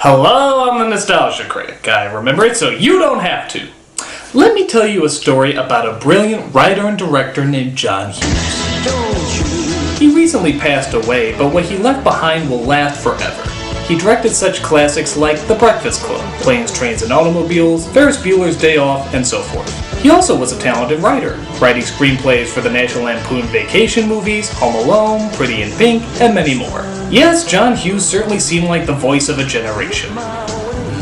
Hello, I'm the Nostalgia Critic. I remember it so you don't have to. Let me tell you a story about a brilliant writer and director named John Hughes. He recently passed away, but what he left behind will last forever. He directed such classics like The Breakfast Club, Planes, Trains, and Automobiles, Ferris Bueller's Day Off, and so forth. He also was a talented writer, writing screenplays for the National Lampoon Vacation movies, Home Alone, Pretty in Pink, and many more. Yes, John Hughes certainly seemed like the voice of a generation.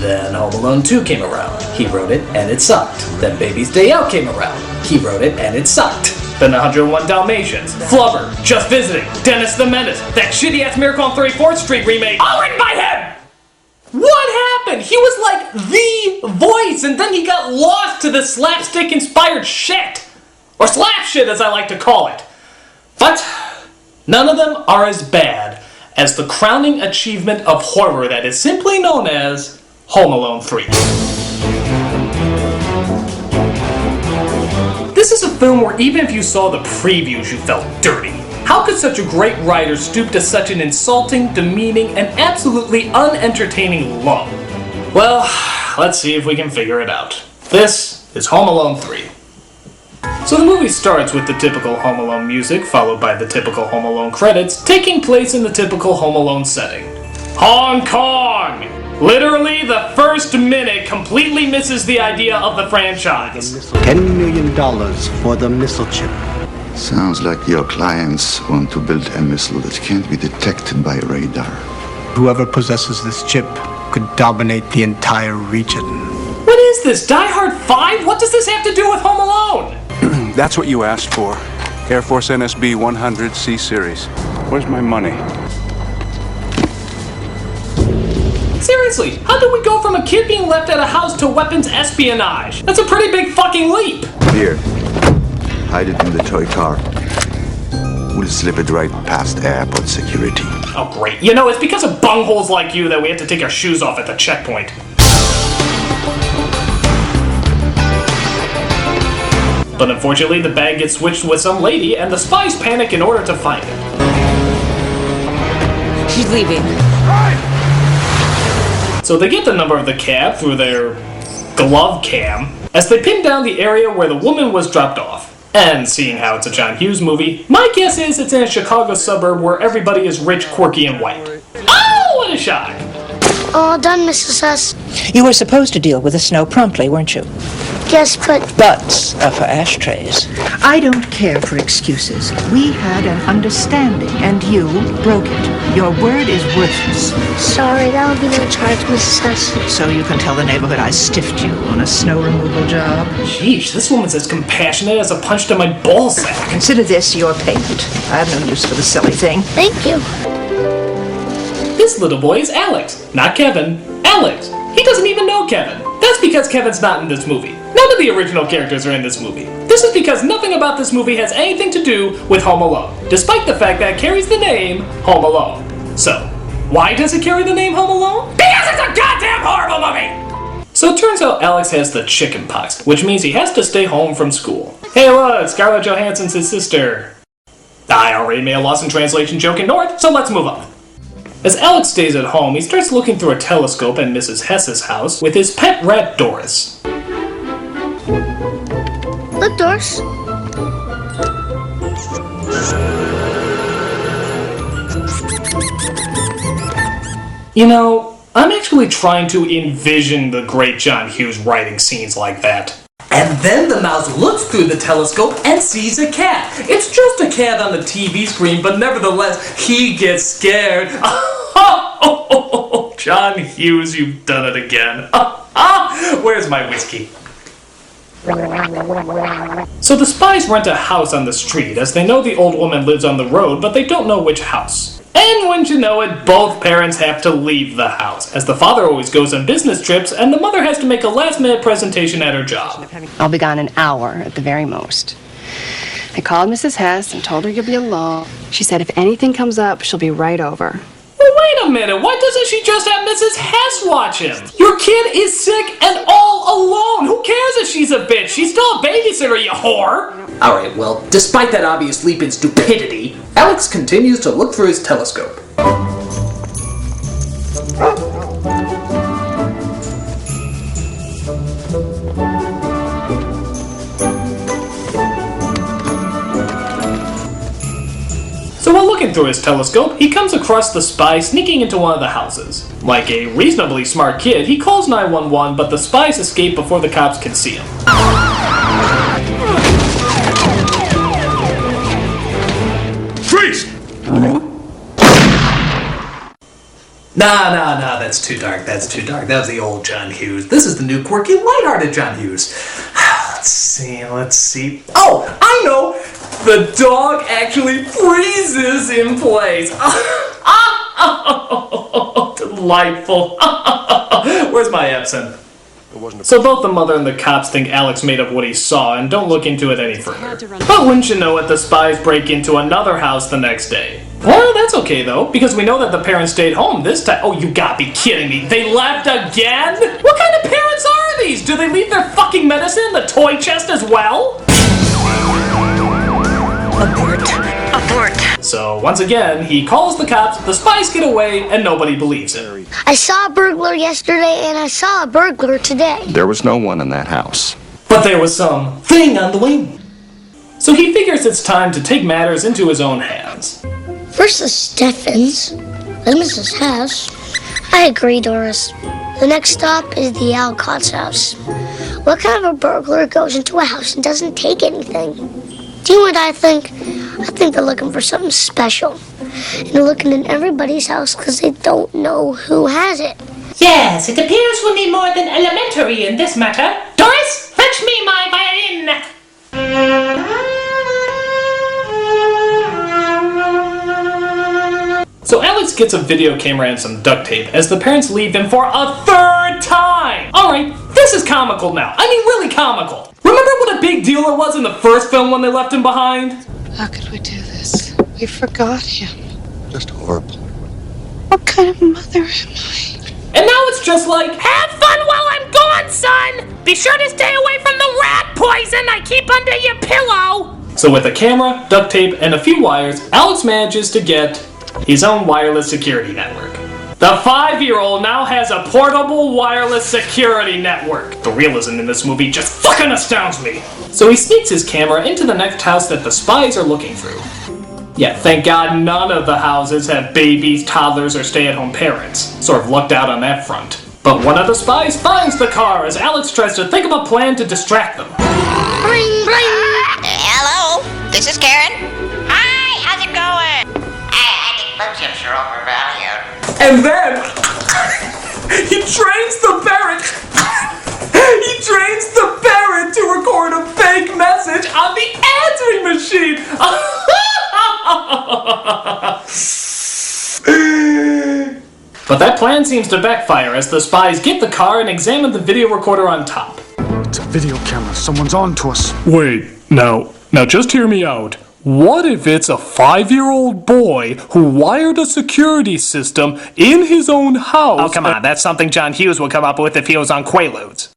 Then Home Alone 2 came around. He wrote it, and it sucked. Then Baby's Day Out came around. He wrote it, and it sucked. Then 101 Dalmatians, Flubber, Just Visiting, Dennis the Menace, that shitty-ass Miracle on 34th Street remake, all written by him! What happened? He was like the voice, and then he got lost to the slapstick-inspired shit. Or slap shit, as I like to call it. But none of them are as bad as the crowning achievement of horror that is simply known as Home Alone 3. This is a film where even if you saw the previews, you felt dirty. How could such a great writer stoop to such an insulting, demeaning, and absolutely unentertaining low? Well, let's see if we can figure it out. This is Home Alone 3. So the movie starts with the typical Home Alone music, followed by the typical Home Alone credits, taking place in the typical Home Alone setting. Hong Kong! Literally, the first minute completely misses the idea of the franchise. $10 million for the missile chip. Sounds like your clients want to build a missile that can't be detected by radar. Whoever possesses this chip could dominate the entire region. What is this, Die Hard 5? What does this have to do with Home Alone? That's what you asked for. Air Force NSB 100 C Series. Where's my money? Seriously, how did we go from a kid being left at a house to weapons espionage? That's a pretty big fucking leap. Here, hide it in the toy car. We'll slip it right past airport security. Oh great, you know, it's because of bungholes like you that we have to take our shoes off at the checkpoint. But unfortunately, the bag gets switched with some lady, and the spies panic in order to find it. She's leaving. So they get the number of the cab through their glove cam as they pin down the area where the woman was dropped off. And seeing how it's a John Hughes movie, my guess is it's in a Chicago suburb where everybody is rich, quirky, and white. Oh, what a shock! All done, Mrs. S. You were supposed to deal with the snow promptly, weren't you? Yes, but... Butts are for ashtrays. I don't care for excuses. We had an understanding, and you broke it. Your word is worthless. Sorry, that'll be no charge, Mrs. S. So you can tell the neighborhood I stiffed you on a snow removal job. Sheesh, this woman's as compassionate as a punch to my ballsack. Consider this your payment. I have no use for the silly thing. Thank you. This little boy is Alex, not Kevin. Alex. He doesn't even know Kevin. That's because Kevin's not in this movie. None of the original characters are in this movie. This is because nothing about this movie has anything to do with Home Alone, despite the fact that it carries the name Home Alone. So, why does it carry the name Home Alone? Because it's a goddamn horrible movie! So it turns out Alex has the chicken pox, which means he has to stay home from school. Hey look, Scarlett Johansson's his sister. I already made a Lost in Translation joke in North, so let's move on. As Alex stays at home, he starts looking through a telescope at Mrs. Hess's house with his pet rat Doris. Look, Doris. You know, I'm actually trying to envision the great John Hughes writing scenes like that. And then the mouse looks through the telescope and sees a cat. It's just a cat on the TV screen, but nevertheless, he gets scared. John Hughes, you've done it again. Where's my whiskey? So the spies rent a house on the street, as they know the old woman lives on the road, but they don't know which house. And wouldn't you know it, both parents have to leave the house, as the father always goes on business trips, and the mother has to make a last-minute presentation at her job. I'll be gone an hour at the very most. I called Mrs. Hess and told her you'll be alone. She said if anything comes up, she'll be right over. Well, wait a minute, why doesn't she just have Mrs. Hess watch him? Your kid is sick and all alone. Who cares if she's a bitch? She's still a babysitter, you whore. Alright, well, despite that obvious leap in stupidity, Alex continues to look through his telescope. So while looking through his telescope, he comes across the spy sneaking into one of the houses. Like a reasonably smart kid, he calls 911, but the spies escape before the cops can see him. Freeze! Nah, that's too dark, That was the old John Hughes. This is the new quirky, lighthearted John Hughes. Let's see. Oh, I know! The dog actually freezes in place. Delightful. Where's my Epson? So both the mother and the cops think Alex made up what he saw and don't look into it any further. But wouldn't you know it, the spies break into another house the next day. Well, that's okay though, because we know that the parents stayed home this time. Oh, you gotta be kidding me. They left again? What kind of parents are these? Do they leave their fucking medicine in the toy chest as well? Abort. So once again, he calls the cops, the spies get away, and nobody believes him. I saw a burglar yesterday and I saw a burglar today. There was no one in that house. But there was some thing on the wing. So he figures it's time to take matters into his own hands. First the Steffens, then Mrs. Hess. I agree, Doris. The next stop is the Alcott's house. What kind of a burglar goes into a house and doesn't take anything? Do you know what I think? I think they're looking for something special. And they're looking in everybody's house because they don't know who has it. Yes, it appears we'll need more than elementary in this matter. Doris, fetch me my violin. So Alex gets a video camera and some duct tape as the parents leave him for a third time! Alright, this is comical now. I mean really comical. Remember what a big deal it was in the first film when they left him behind? How could we do this? We forgot him. Just horrible. What kind of mother am I? And now it's just like, have fun while I'm gone, son! Be sure to stay away from the rat poison I keep under your pillow! So with a camera, duct tape, and a few wires, Alex manages to get his own wireless security network. The 5-year-old now has a portable wireless security network. The realism in this movie just fucking astounds me. So he sneaks his camera into the next house that the spies are looking through. Yeah, thank God none of the houses have babies, toddlers, or stay-at-home parents. Sort of lucked out on that front. But one of the spies finds the car as Alex tries to think of a plan to distract them. Bring, bring. Hello, this is Karen. Hi, how's it going? I think bug chips are overvalued. And then he trains the parrot. He trains the parrot to record a fake message on the answering machine. But that plan seems to backfire as the spies get the car and examine the video recorder on top. It's a video camera. Someone's on to us. Wait, now just hear me out. What if it's a 5-year-old boy who wired a security system in his own house? Oh, come on, that's something John Hughes would come up with if he was on Quaaludes.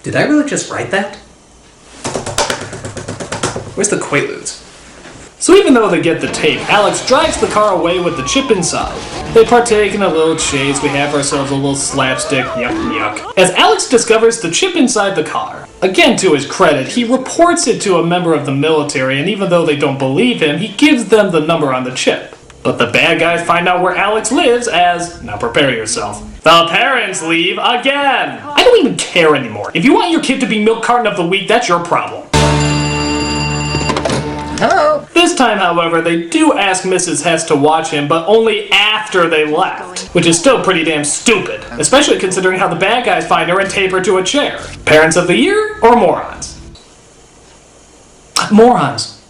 Did I really just write that? Where's the Quaaludes? So even though they get the tape, Alex drives the car away with the chip inside. They partake in a little chase, we have ourselves a little slapstick, yuck. As Alex discovers the chip inside the car. Again, to his credit, he reports it to a member of the military, and even though they don't believe him, he gives them the number on the chip. But the bad guys find out where Alex lives as, now prepare yourself, the parents leave again! I don't even care anymore. If you want your kid to be milk carton of the week, that's your problem. Hello. This time, however, they do ask Mrs. Hess to watch him, but only after they left, which is still pretty damn stupid, especially considering how the bad guys find her and tape her to a chair. Parents of the year or morons? Morons.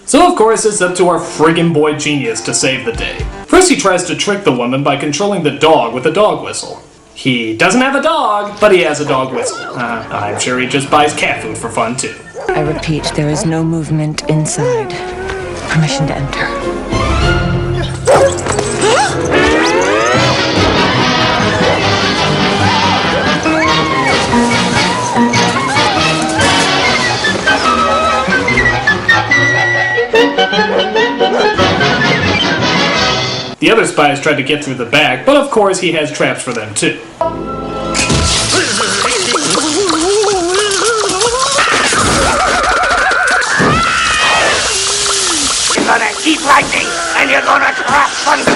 So of course it's up to our friggin' boy genius to save the day. First he tries to trick the woman by controlling the dog with a dog whistle. He doesn't have a dog, but he has a dog whistle. I'm sure he just buys cat food for fun too. I repeat, there is no movement inside. Permission to enter. The other spies tried to get through the back, but of course he has traps for them too. You're gonna eat lightning, and you're gonna trap thunder.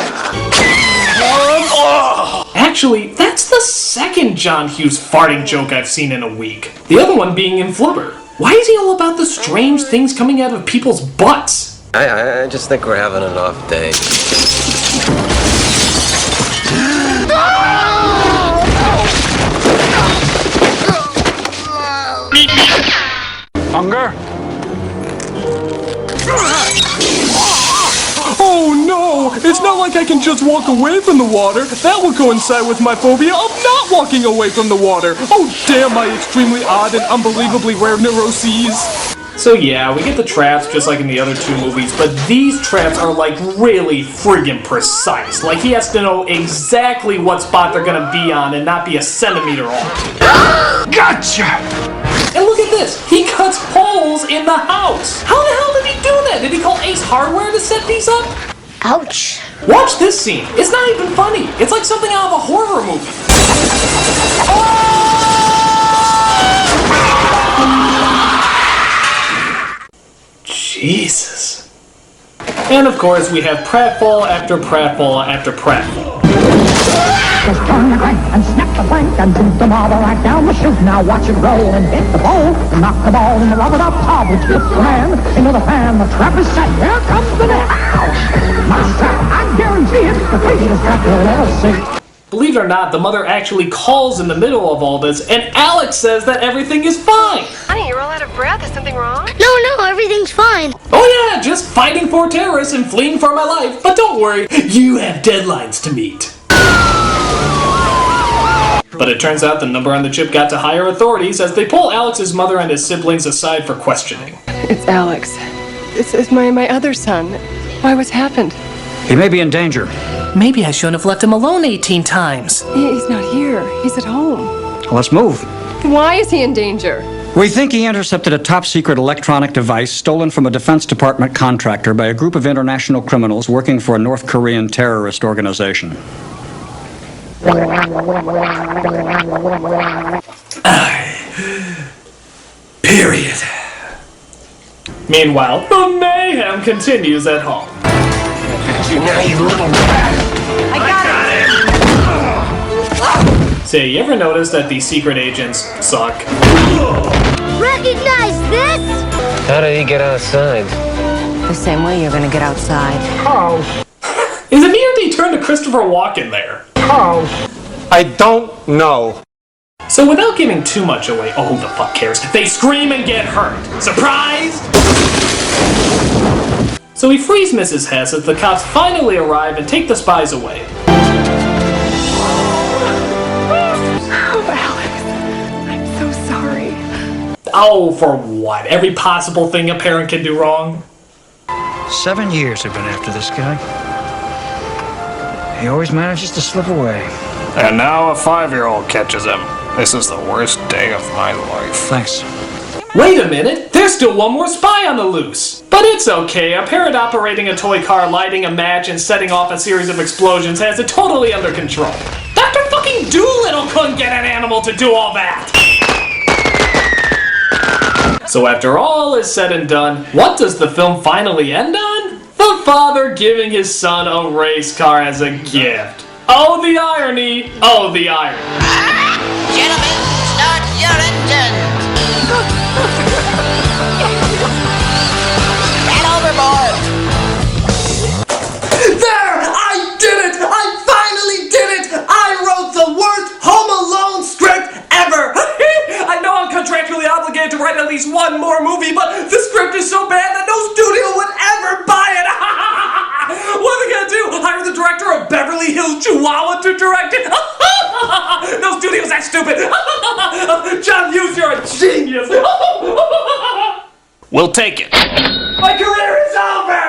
Actually, that's the second John Hughes farting joke I've seen in a week. The other one being in Flubber. Why is he all about the strange things coming out of people's butts? I just think we're having an off day. Hunger? Oh no! It's not like I can just walk away from the water. That would coincide with my phobia of not walking away from the water. Oh damn my extremely odd and unbelievably rare neuroses. So yeah, we get the traps just like in the other two movies, but these traps are like really friggin' precise. Like he has to know exactly what spot they're gonna be on and not be a centimeter off. Gotcha! And look at this! He cuts holes in the house! How the hell did he do that? Did he call Ace Hardware to set these up? Ouch. Watch this scene. It's not even funny. It's like something out of a horror movie. Jesus. And of course, we have pratfall after pratfall after pratfall. Just turn the crank and snap the plank and shoot the marble right down the chute. Now watch it roll and hit the pole and knock the ball in the rubber up top, which hits the man into the pan. The trap is set. Here comes the net. Ouch! Nice trap. I guarantee it's the craziest trap you'll ever see. Believe it or not, the mother actually calls in the middle of all this, and Alex says that everything is fine. Honey, you're all out of breath. Is something wrong? No, everything's fine. Oh yeah, just fighting for terrorists and fleeing for my life. But don't worry, you have deadlines to meet. But it turns out the number on the chip got to higher authorities as they pull Alex's mother and his siblings aside for questioning. It's Alex. It's my other son. Why, what's happened? He may be in danger. Maybe I shouldn't have left him alone 18 times. He's not here. He's at home. Well, let's move. Why is he in danger? We think he intercepted a top-secret electronic device stolen from a Defense Department contractor by a group of international criminals working for a North Korean terrorist organization. Period. Meanwhile, the mayhem continues at home. Now, you little rat! I got it! Say, you ever notice that these secret agents suck? Recognize this? How did he get outside? The same way you're gonna get outside. Oh. Is it me or did he turn to Christopher Walken there? Oh. I don't know. So without giving too much away, oh who the fuck cares? They scream and get hurt. Surprise! So he frees Mrs. Hess as the cops finally arrive and take the spies away. Oh, Alex. I'm so sorry. Oh, for what? Every possible thing a parent can do wrong? 7 years I've been after this guy. He always manages to slip away. And now a 5-year-old catches him. This is the worst day of my life. Thanks. Wait a minute! There's still one more spy on the loose! But it's okay, a parent operating a toy car, lighting a match, and setting off a series of explosions has it totally under control. Dr. fucking Doolittle couldn't get an animal to do all that! So after all is said and done, what does the film finally end on? The father giving his son a race car as a gift. Oh, the irony! Oh, the irony. Gentlemen, start your engines! Ran overboard! There! I did it! I finally did it! I wrote the worst Home Alone script ever! I know I'm contractually obligated to write at least one more movie, but the script is so bad that no studio would ever buy it! What are they gonna do? Hire the director of Beverly Hills Chihuahua to direct it? No studio's that stupid! John Hughes, you're a genius! We'll take it. My career is over!